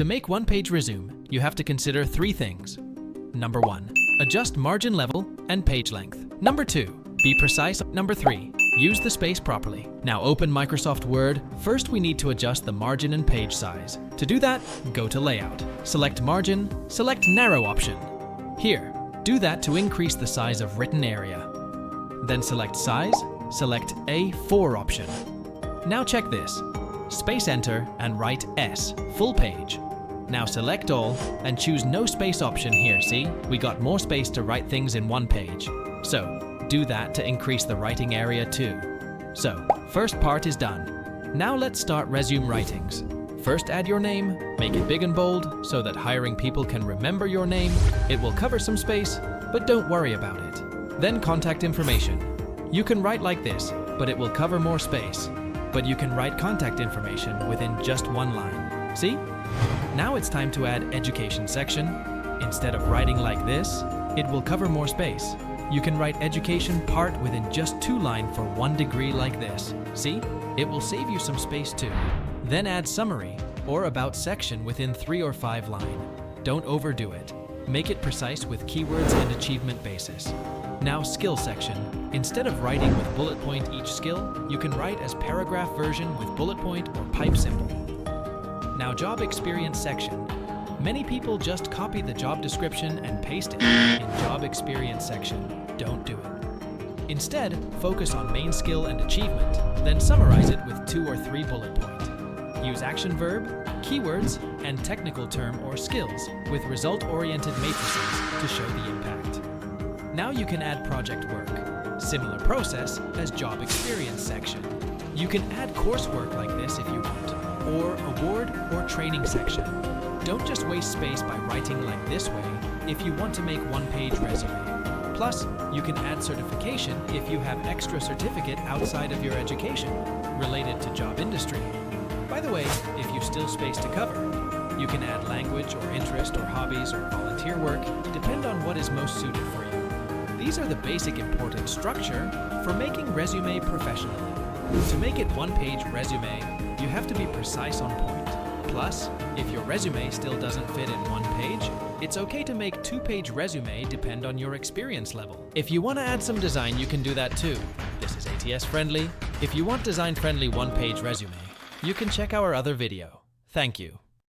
To make one-page resume, you have to consider three things. Number 1, adjust margin level and page length. Number 2, be precise. Number 3, use the space properly. Now open Microsoft Word. First, we need to adjust the margin and page size. To do that, go to Layout. Select Margin, select Narrow option. Here, do that to increase the size of written area. Then select Size, select A4 option. Now check this. Space Enter and write S, full page. Now select all and choose no space option here, see? We got more space to write things in one page. So, do that to increase the writing area too. So, first part is done. Now let's start resume writings. First add your name, make it big and bold so that hiring people can remember your name. It will cover some space, but don't worry about it. Then contact information. You can write like this, but it will cover more space. But you can write contact information within just one line. See? Now it's time to add education section. Instead of writing like this, it will cover more space. You can write education part within just 2 lines for 1 degree like this. See? It will save you some space too. Then add summary or about section within 3 or 5 lines. Don't overdo it. Make it precise with keywords and achievement basis. Now skill section. Instead of writing with bullet point each skill, you can write as paragraph version with bullet point or pipe symbol. Now job experience section. Many people just copy the job description and paste it in job experience section. Don't do it. Instead, focus on main skill and achievement, then summarize it with 2 or 3 bullet points. Use action verb, keywords, and technical term or skills with result-oriented matrices to show the impact. Now you can add project work. Similar process as job experience section. You can add coursework like this if you want, or award or training section. Don't just waste space by writing like this way if you want to make one-page resume. Plus, you can add certification if you have extra certificate outside of your education related to job industry. By the way, if you still space to cover, you can add language or interest or hobbies or volunteer work, depend on what is most suited for you. These are the basic important structure for making resume professionally. To make it one-page resume, you have to be precise on point. Plus, if your resume still doesn't fit in one page, it's okay to make 2-page resume depend on your experience level. If you want to add some design, you can do that too. This is ATS friendly. If you want design-friendly one-page resume, you can check our other video. Thank you.